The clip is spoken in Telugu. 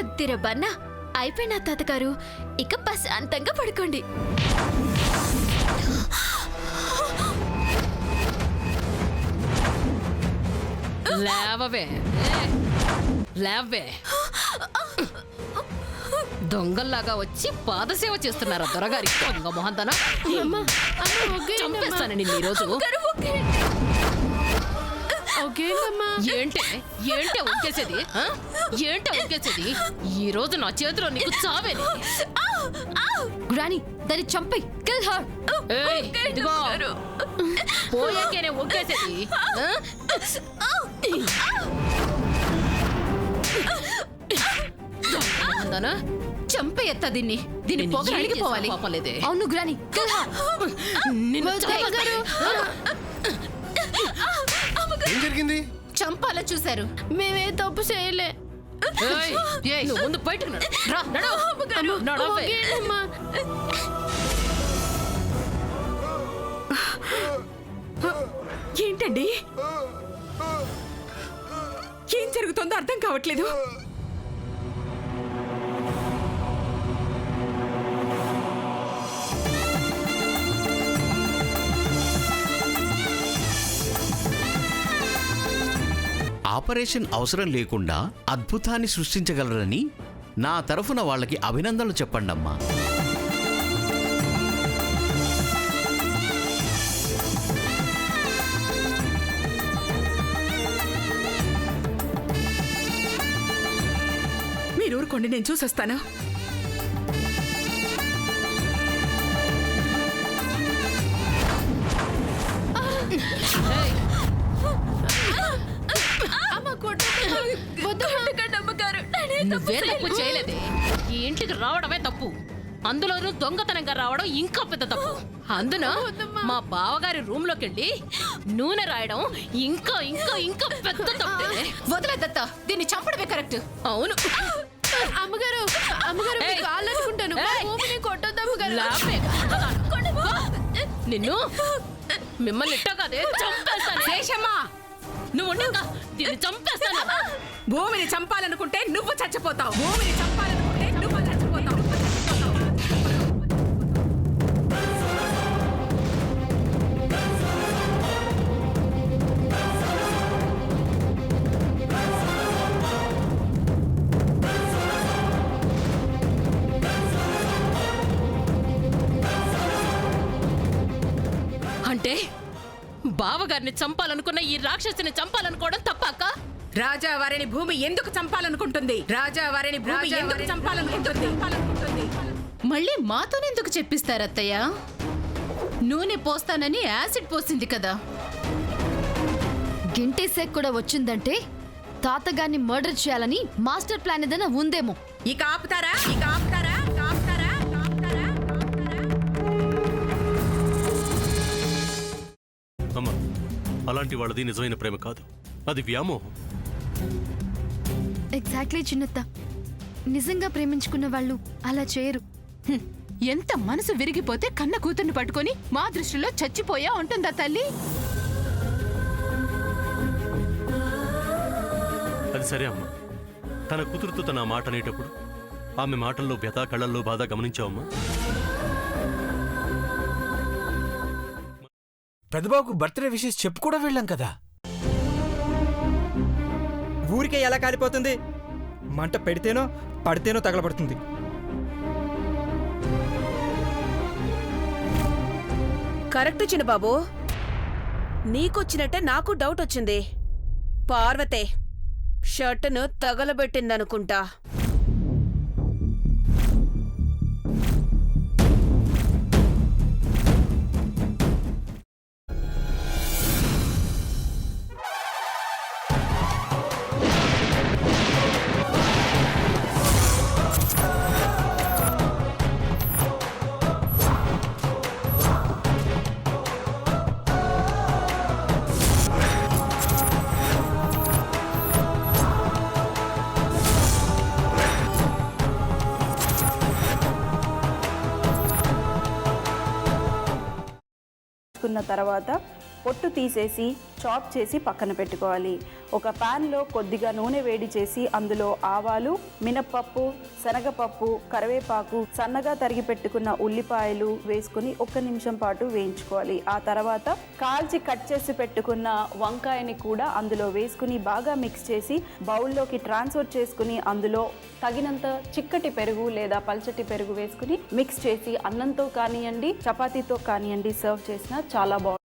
అద్దిరబన్నా అయిపోయినా తాతగారు, ఇక ప్రశాంతంగా పడుకోండి. లేవవే లేవే, దొంగల్లాగా వచ్చి పాదసేవ చేస్తున్నారా దొరగారి దొంగ మొహంతన. చంపేస్తాను నిన్ను ఈరోజు. ఏంటే ఏంటే ఉక్కేసేది, ఏంటే ఉక్కేసేది? ఈ రోజు నా చేతిలో నీకు చావేది. గ్రాని, దాన్ని చంపే, కిల్ హర్. ఇదిగో పోయాకేనే ఉక్కేసేది. చంపేయత్తా దీన్ని, దీన్ని పొగ అడిగిపోవాలి. అవును గ్రాని, కిల్ హర్. ఏం జరిగింది? చంపాల చూశారు. మేమే తప్పు చేయలే. ముందు బయటకు ఏంటండి, ఏం జరుగుతుందో అర్థం కావట్లేదు. ఆపరేషన్ అవసరం లేకుండా అద్భుతాన్ని సృష్టించగలరని నా తరఫున వాళ్ళకి అభినందనలు చెప్పండమ్మా. మీరు ఊరుకోండి, నేను చూసొస్తాను. నువ్వే తప్పు చేయలేదే, ఈ ఇంటికి రావడమే తప్పు. అందులోనూ దొంగతనంగా రావడం ఇంకా పెద్ద తప్పు. అందున మా బావగారి రూమ్ లోకి వెళ్ళి నూనె రాయడం ఇంకా ఇంకా ఇంకా పెద్ద తప్పు. వదలదత్తా, దీన్ని చంపడమే కరెక్ట్. అవును అమ్మగారు, అమ్మగారు కాళ్ళనుకుంటాను, కొట్టొద్దు అమ్మగారు. నిన్ను మిమ్మల్ని ఇట్టా కాదే చంపేస్తాను. శేషమ్మా, నువ్వు ఉండగా దీన్ని చంపేస్తాను. భూమిని చంపాలనుకుంటే నువ్వు చచ్చిపోతావు. భూమిని చంపాలనుకుంటే నువ్వు చచ్చిపోతావు. అంటే బావగారిని చంపాలనుకున్న ఈ రాక్షసిని చంపాలనుకోవడం తప్పాక? రాజావారిని భూమి ఎందుకు చంపాలనుకుంటుంది? రాజావారిని భూమి ఎందుకు చంపాలనుకుంటుంది? మళ్ళీ మాతోనెందుకు చెప్పిస్తారత్తయ్య? నూనె పోస్తానని యాసిడ్ పోసింది కదా. గింటేసేక్ కూడా వచ్చిందంటే తాతగారిని మర్డర్ చేయాలని మాస్టర్ ప్లాన్ ఏదైనా ఉందేమో. ఇక ఆపుతారా? ఇక ఆపుతారా? ఆపుతారా? ఆపుతారా? అమ్మా, అలాంటి వాళ్ళది నిజమైన ప్రేమ కాదు, అది వ్యామోహం. ఎగ్జాక్ట్లీ చిన్నత్త, నిజంగా ప్రేమించుకున్న వాళ్ళు అలా చేయరు. ఎంత మనసు విరిగిపోతే కన్న కూతుర్ని పట్టుకొని మా దృష్టిలో చచ్చిపోయా ఉంటుందా తల్లి? అది సరే అమ్మా, తన కూతురుతో తన మాట అనేటప్పుడు ఆమె మాటల్లో వ్యథ, కళ్ళల్లో బాధ గమనించావమ్మా? పెద్దబాబుకు బర్త్డే విషెస్ చెప్పు కూడా వెళ్ళాం కదా. ఊరికే ఎలా కాలిపోతుంది? మంట పెడితేనో పడితేనో తగలబడుతుంది. కరెక్ట్ చిన్నబాబు, నీకొచ్చినట్టే నాకు డౌట్ వచ్చింది. పార్వతే షర్టును తగలబెట్టిందనుకుంటా. తర్వాత పొట్టు తీసేసి చాప్ చేసి పక్కన పెట్టుకోవాలి. ఒక ప్యాన్లో కొద్దిగా నూనె వేడి చేసి అందులో ఆవాలు, మినప్పప్పు, శనగపప్పు, కరివేపాకు, సన్నగా తరిగి పెట్టుకున్న ఉల్లిపాయలు వేసుకుని 1 నిమిషం పాటు వేయించుకోవాలి. ఆ తర్వాత కాల్చి కట్ చేసి పెట్టుకున్న వంకాయని కూడా అందులో వేసుకుని బాగా మిక్స్ చేసి బౌల్లోకి ట్రాన్స్ఫర్ చేసుకుని అందులో తగినంత చిక్కటి పెరుగు లేదా పల్చటి పెరుగు వేసుకుని మిక్స్ చేసి అన్నంతో కానివ్వండి, చపాతీతో కానివ్వండి సర్వ్ చేసినా చాలా బాగుంటుంది.